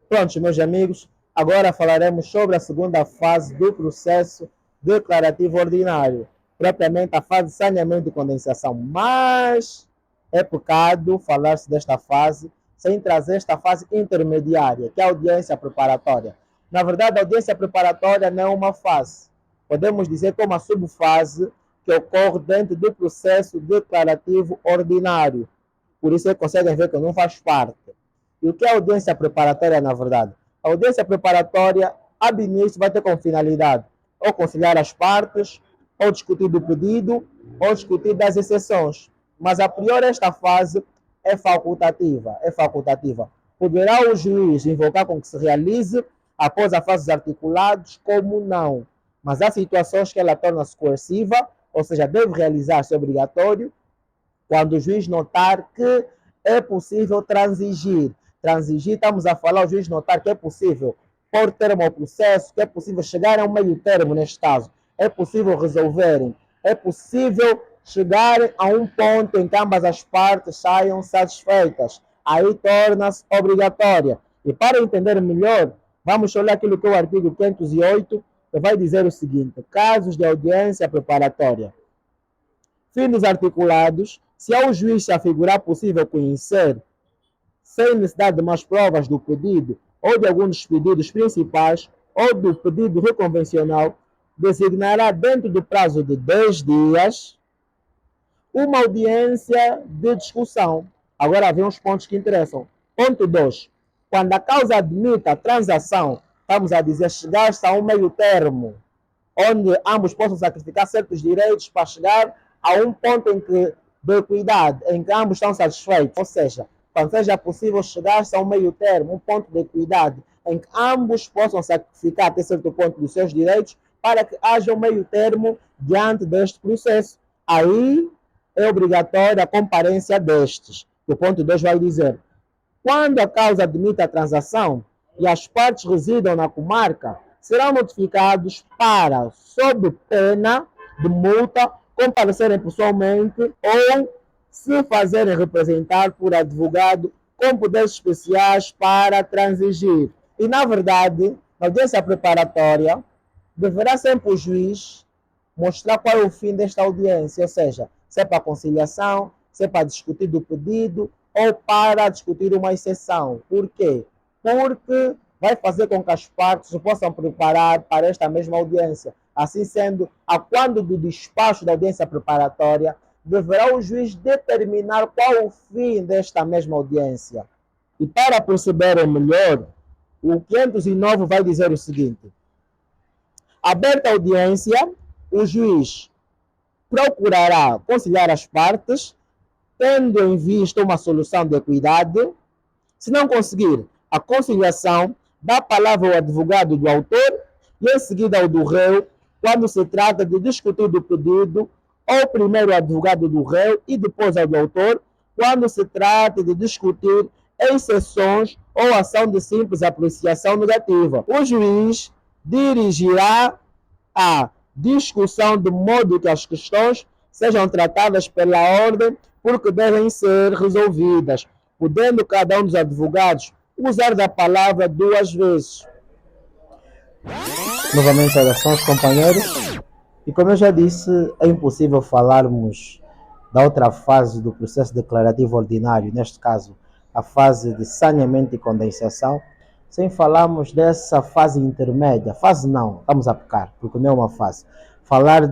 Prontos, meus amigos, agora falaremos sobre a segunda fase do processo declarativo ordinário, propriamente a fase de saneamento e condensação. Mas é pecado falar-se desta fase sem trazer esta fase intermediária, que é a audiência preparatória. Na verdade, a audiência preparatória não é uma fase. Podemos dizer que é uma subfase que ocorre dentro do processo declarativo ordinário. Por isso, conseguem ver que não faz parte. E o que é a audiência preparatória, na verdade? A audiência preparatória, ab início, vai ter como finalidade ou conciliar as partes, ou discutir do pedido, ou discutir das exceções. Mas, a priori, esta fase é facultativa. É facultativa. Poderá o juiz invocar com que se realize após a fase dos articulados, como não. Mas há situações que ela torna-se coerciva, ou seja, deve realizar-se obrigatório, quando o juiz notar que é possível transigir. Transigir, estamos a falar, o juiz notar que é possível pôr termo ao processo, que é possível chegar a um meio termo neste caso, é possível resolverem, é possível chegar a um ponto em que ambas as partes saiam satisfeitas. Aí torna-se obrigatória. E para entender melhor, vamos olhar aquilo que é o artigo 508, que vai dizer o seguinte: casos de audiência preparatória. Fim dos articulados, se ao juiz se afigurar possível conhecer, sem necessidade de mais provas do pedido ou de alguns dos pedidos principais ou do pedido reconvencional, designará dentro do prazo de 10 dias uma audiência de discussão. Agora vem os pontos que interessam. Ponto 2. Quando a causa admita a transação, estamos a dizer chegar-se a um meio termo, onde ambos possam sacrificar certos direitos para chegar a um ponto em que, de equidade, em que ambos estão satisfeitos. Ou seja, quando seja possível chegar-se a um meio termo, um ponto de equidade, em que ambos possam sacrificar até certo ponto dos seus direitos, para que haja um meio termo diante deste processo. Aí é obrigatória a comparência destes. O ponto 2 vai dizer: quando a causa admite a transação e as partes residam na comarca, serão notificados para, sob pena de multa, comparecerem pessoalmente ou se fazerem representar por advogado com poderes especiais para transigir. E, na verdade, na audiência preparatória, deverá sempre o juiz mostrar qual é o fim desta audiência, ou seja, se é para conciliação, se é para discutir do pedido ou para discutir uma exceção. Por quê? Porque vai fazer com que as partes se possam preparar para esta mesma audiência. Assim sendo, a quando do despacho da audiência preparatória, deverá o juiz determinar qual o fim desta mesma audiência. E para perceberem melhor, o 509 vai dizer o seguinte: aberta a audiência, o juiz procurará conciliar as partes, tendo em vista uma solução de equidade. Se não conseguir a conciliação, dá a palavra ao advogado do autor e em seguida ao do réu, quando se trata de discutir do pedido, ou primeiro ao advogado do réu e depois ao do autor, quando se trata de discutir exceções ou ação de simples apreciação negativa. O juiz dirigirá a discussão de modo que as questões sejam tratadas pela ordem porque devem ser resolvidas, podendo cada um dos advogados usar da palavra 2 vezes. Novamente, saudações, companheiros. E como eu já disse, é impossível falarmos da outra fase do processo declarativo ordinário, neste caso, a fase de saneamento e condensação, sem falarmos dessa fase intermédia. Fase não, estamos a pecar, porque não é uma fase. Falar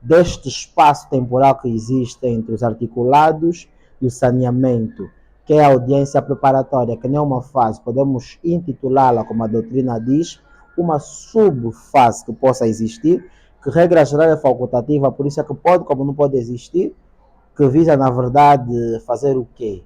deste espaço temporal que existe entre os articulados e o saneamento, que é a audiência preparatória, que não é uma fase, podemos intitulá-la, como a doutrina diz, uma subfase que possa existir, que regra geral é facultativa, por isso é que pode, como não pode existir, que visa, na verdade, fazer o quê?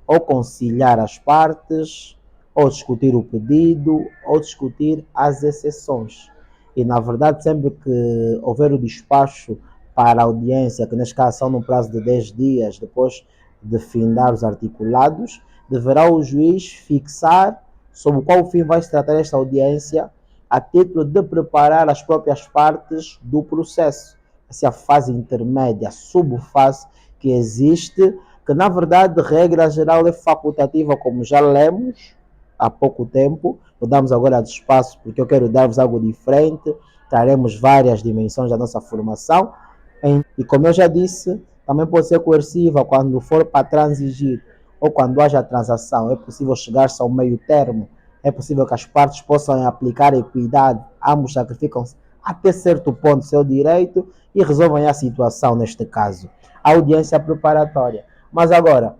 Ou conciliar as partes, ou discutir o pedido, ou discutir as exceções. E, na verdade, sempre que houver o despacho para a audiência, que neste caso são no prazo de 10 dias, depois de findar os articulados, deverá o juiz fixar sobre qual fim vai se tratar esta audiência, a título de preparar as próprias partes do processo. Essa é a fase intermédia, a subfase que existe, que na verdade, regra geral, é facultativa, como já lemos, há pouco tempo, mudamos agora de espaço porque eu quero dar-vos algo diferente, traremos várias dimensões da nossa formação. E como eu já disse, também pode ser coerciva quando for para transigir ou quando haja transação. É possível chegar-se ao meio termo, é possível que as partes possam aplicar equidade, ambos sacrificam-se até certo ponto seu direito e resolvem a situação neste caso. A audiência preparatória. Mas agora,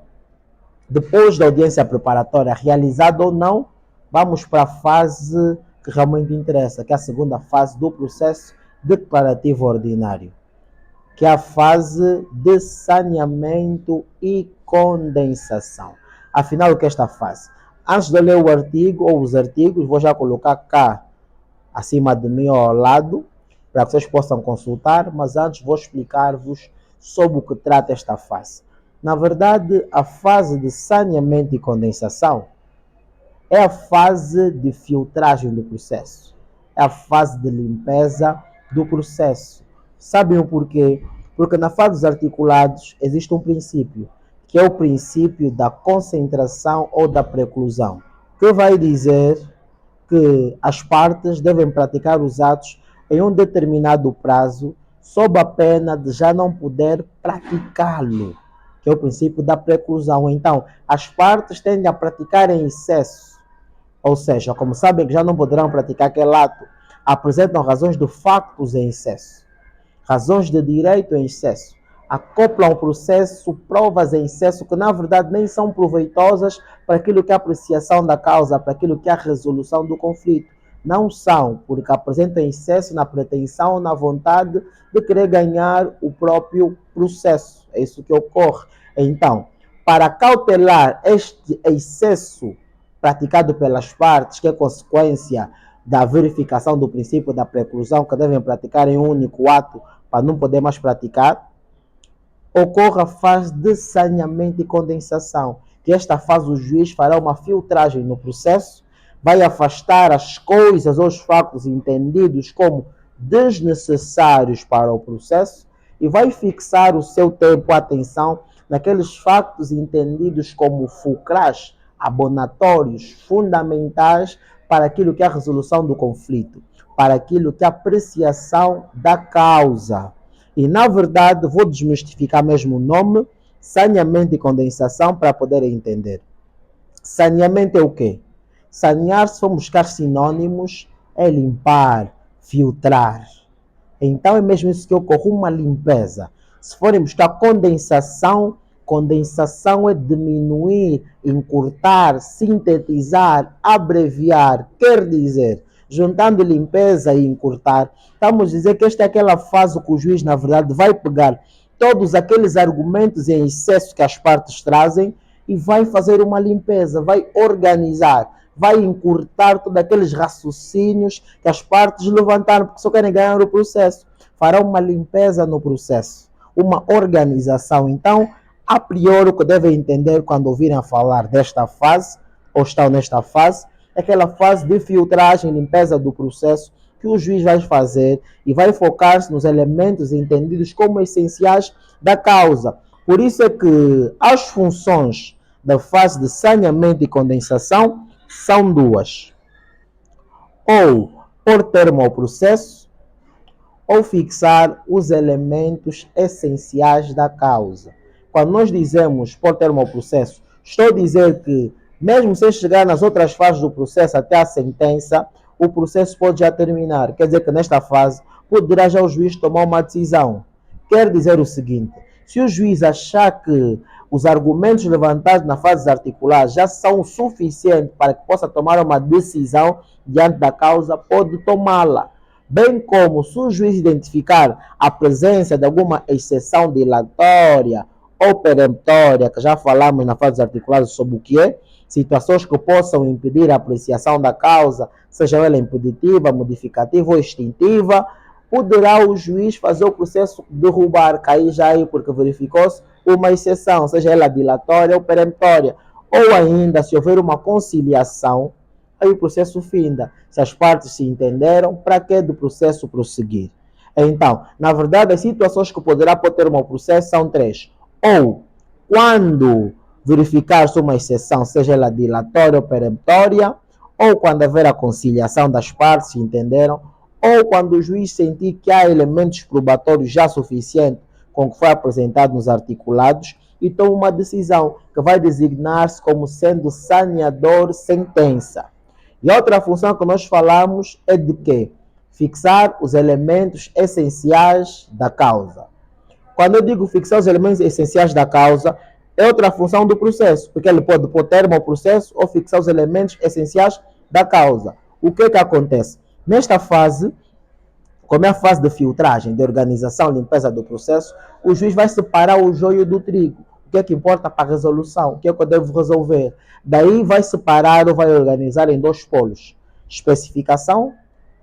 depois da audiência preparatória, realizada ou não, vamos para a fase que realmente interessa, que é a segunda fase do processo declarativo ordinário, que é a fase de saneamento e condensação. Afinal, o que é esta fase? Antes de eu ler o artigo ou os artigos, vou já colocar cá acima de mim ou ao lado, para que vocês possam consultar, mas antes vou explicar-vos sobre o que trata esta fase. Na verdade, a fase de saneamento e condensação é a fase de filtragem do processo, é a fase de limpeza do processo. Sabem o porquê? Porque na fase dos articulados existe um princípio, que é o princípio da concentração ou da preclusão, que vai dizer que as partes devem praticar os atos em um determinado prazo, sob a pena de já não poder praticá-lo, que é o princípio da preclusão. Então, as partes tendem a praticar em excesso, ou seja, como sabem que já não poderão praticar aquele ato, apresentam razões de factos em excesso, razões de direito em excesso, acoplam ao processo provas em excesso que na verdade nem são proveitosas para aquilo que é a apreciação da causa, para aquilo que é a resolução do conflito. Não são, porque apresentam excesso na pretensão, na vontade de querer ganhar o próprio processo. É isso que ocorre. Então, para cautelar este excesso praticado pelas partes, que é consequência da verificação do princípio da preclusão, que devem praticar em um único ato para não poder mais praticar, ocorre a fase de saneamento e condensação, que esta fase o juiz fará uma filtragem no processo, vai afastar as coisas ou os factos entendidos como desnecessários para o processo e vai fixar o seu tempo, atenção, naqueles factos entendidos como fulcrais, abonatórios, fundamentais para aquilo que é a resolução do conflito, para aquilo que é a apreciação da causa. E, na verdade, vou desmistificar mesmo o nome, saneamento e condensação, para poderem entender. Saneamento é o quê? Sanear, se formos buscar sinônimos, é limpar, filtrar. Então, é mesmo isso que ocorre, uma limpeza. Se forem buscar condensação, condensação é diminuir, encurtar, sintetizar, abreviar. Quer dizer, juntando limpeza e encurtar, estamos a dizer que esta é aquela fase que o juiz, na verdade, vai pegar todos aqueles argumentos em excesso que as partes trazem e vai fazer uma limpeza, vai organizar, vai encurtar todos aqueles raciocínios que as partes levantaram porque só querem ganhar o processo. Fará uma limpeza no processo, uma organização. Então, a priori, o que devem entender quando ouvirem falar desta fase, ou estão nesta fase, é aquela fase de filtragem, limpeza do processo que o juiz vai fazer e vai focar-se nos elementos entendidos como essenciais da causa. Por isso é que as funções da fase de saneamento e condensação são duas: ou pôr termo ao processo, ou fixar os elementos essenciais da causa. Quando nós dizemos pôr termo ao processo, estou a dizer que, mesmo sem chegar nas outras fases do processo até a sentença, o processo pode já terminar. Quer dizer que nesta fase poderá já o juiz tomar uma decisão. Quer dizer o seguinte: se o juiz achar que os argumentos levantados na fase articular já são suficientes para que possa tomar uma decisão diante da causa, pode tomá-la. Bem como, se o juiz identificar a presença de alguma exceção dilatória ou peremptória, que já falamos na fase articulada sobre o que é, situações que possam impedir a apreciação da causa, seja ela impeditiva, modificativa ou extintiva, poderá o juiz fazer o processo derrubar, cair já aí, porque verificou-se uma exceção, seja ela dilatória ou peremptória. Ou ainda, se houver uma conciliação, aí o processo finda. Se as partes se entenderam, para que do processo prosseguir? Então, na verdade, as situações que poderá pôr termo ao processo são três. Ou quando verificar-se uma exceção, seja ela dilatória ou peremptória, ou quando haver a conciliação das partes, entenderam? Ou quando o juiz sentir que há elementos probatórios já suficientes com o que foi apresentado nos articulados e toma uma decisão que vai designar-se como sendo saneador sentença. E a outra função que nós falamos é de quê? Fixar os elementos essenciais da causa. Quando eu digo fixar os elementos essenciais da causa, é outra função do processo, porque ele pode pôr termo ao processo ou fixar os elementos essenciais da causa. O que acontece? Nesta fase, como é a fase de filtragem, de organização, limpeza do processo, o juiz vai separar o joio do trigo. O que é que importa para a resolução? O que é que eu devo resolver? Daí vai separar ou vai organizar em dois polos: especificação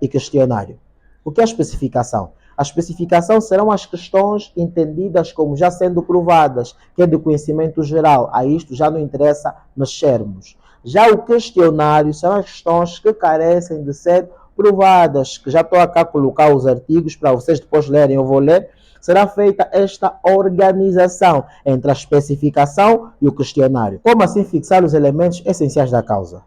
e questionário. O que é a especificação? A especificação serão as questões entendidas como já sendo provadas, que é de conhecimento geral. A isto já não interessa mexermos. Já o questionário são as questões que carecem de ser provadas, que já estou aqui a colocar os artigos para vocês depois lerem, eu vou ler. Será feita esta organização entre a especificação e o questionário. Como assim fixar os elementos essenciais da causa?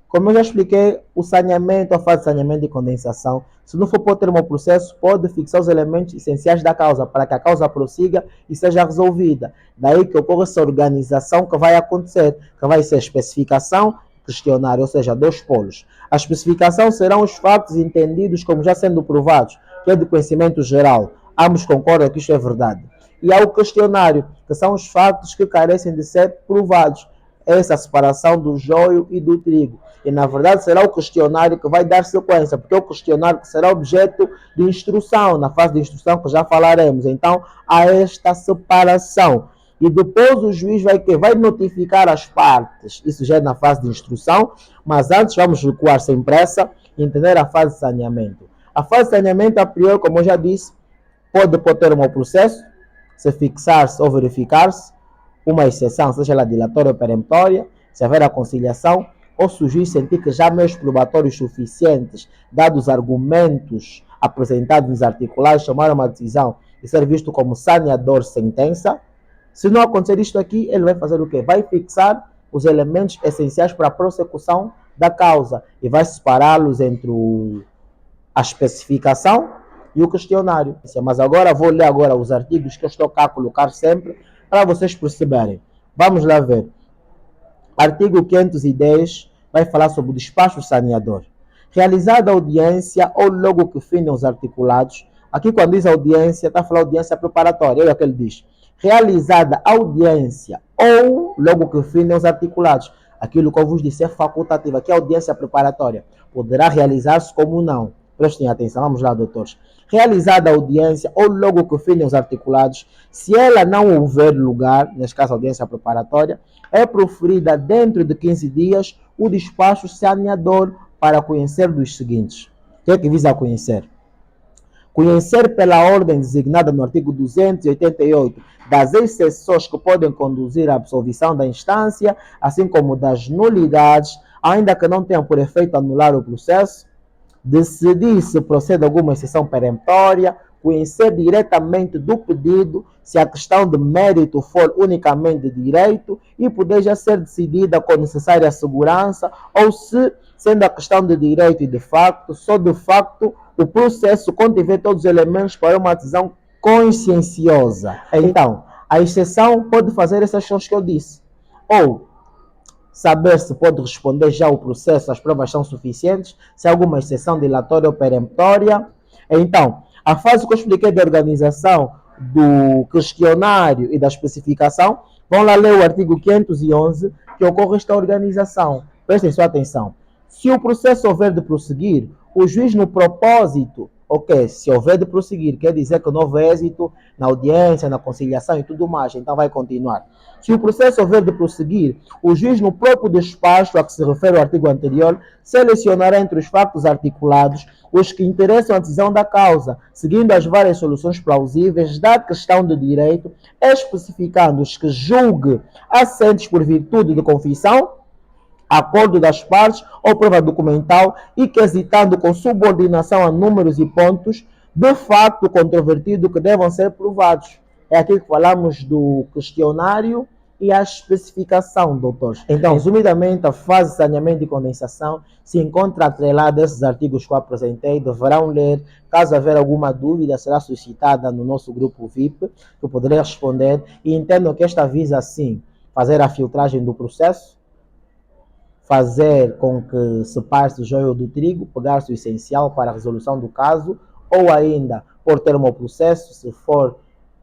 Como eu já expliquei, o saneamento, a fase de saneamento e condensação, se não for pôr termo ao processo, pode fixar os elementos essenciais da causa para que a causa prossiga e seja resolvida. Daí que ocorre essa organização que vai acontecer, que vai ser especificação, questionário, ou seja, dois polos. A especificação serão os fatos entendidos como já sendo provados, que é de conhecimento geral. Ambos concordam que isto é verdade. E há o questionário, que são os fatos que carecem de ser provados. Essa separação do joio e do trigo. E, na verdade, será o questionário que vai dar sequência, porque é o questionário que será objeto de instrução, na fase de instrução que já falaremos. Então, há esta separação. E depois o juiz vai notificar as partes. Isso já é na fase de instrução, mas antes vamos recuar sem pressa e entender a fase de saneamento. A fase de saneamento, a priori, como eu já disse, pode pôr termo ao processo, se fixar-se ou verificar-se uma exceção, seja ela dilatória ou peremptória, se haver a conciliação, ou se o juiz sentir que já meios probatórios suficientes, dados os argumentos apresentados nos articulados, tomaram uma decisão e ser visto como saneador sentença. Se não acontecer isto aqui, ele vai fazer o quê? Vai fixar os elementos essenciais para a prossecução da causa e vai separá-los entre a especificação e o questionário. Mas agora vou ler agora os artigos que eu estou cá a colocar sempre para vocês perceberem. Vamos lá ver. Artigo 510 vai falar sobre o despacho saneador. Realizada a audiência ou logo que findem os articulados. Aqui quando diz audiência, está a falar audiência preparatória. Olha o que ele diz. Realizada a audiência ou logo que findem os articulados. Aquilo que eu vos disse é facultativo. Aqui é audiência preparatória. Poderá realizar-se como não. Prestem atenção, vamos lá, doutores. Realizada a audiência ou logo que findem os articulados, se ela não houver lugar, neste caso audiência preparatória, é proferida dentro de 15 dias o despacho saneador para conhecer dos seguintes. O que é que visa conhecer? Conhecer pela ordem designada no artigo 288 das exceções que podem conduzir à absolvição da instância, assim como das nulidades, ainda que não tenham por efeito anular o processo, decidir se procede alguma exceção peremptória, conhecer diretamente do pedido se a questão de mérito for unicamente de direito e poder já ser decidida com necessária segurança ou se, sendo a questão de direito e de facto, só de facto o processo contiver todos os elementos para uma decisão conscienciosa. Então, a exceção pode fazer essas questões que eu disse. Ou saber se pode responder já o processo, as provas são suficientes, se há alguma exceção dilatória ou peremptória. Então, a fase que eu expliquei da organização do questionário e da especificação, vão lá ler o artigo 511, que ocorre esta organização. Prestem sua atenção. Se o processo houver de prosseguir, o juiz no propósito, se houver de prosseguir, quer dizer que não houve êxito na audiência, na conciliação e tudo mais, então vai continuar. Se o processo houver de prosseguir, o juiz no próprio despacho a que se refere o artigo anterior, selecionará entre os fatos articulados os que interessam a decisão da causa, seguindo as várias soluções plausíveis da questão de direito, especificando os que julgue assentes por virtude de confissão, acordo das partes ou prova documental e quesitando com subordinação a números e pontos de facto controvertido que devam ser provados. É aqui que falamos do questionário e a especificação, doutores. Então, resumidamente, a fase de saneamento e condensação se encontra atrelada a esses artigos que eu apresentei, deverão ler. Caso haver alguma dúvida, será suscitada no nosso grupo VIP, que eu poderei responder, e entendo que esta visa, sim, fazer a filtragem do processo, fazer com que separe-se o joio do trigo, pegar-se o essencial para a resolução do caso, ou ainda, por termo ao processo, se for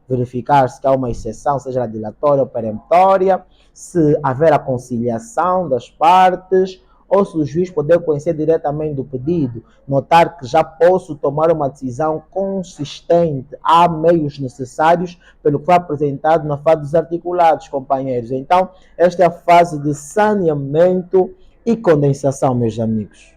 verificar-se que há uma exceção, seja dilatória ou peremptória, se haver a conciliação das partes, ou se o juiz poder conhecer diretamente do pedido, notar que já posso tomar uma decisão consistente, há meios necessários pelo que foi apresentado na fase dos articulados, companheiros. Então, esta é a fase de saneamento e condensação, meus amigos.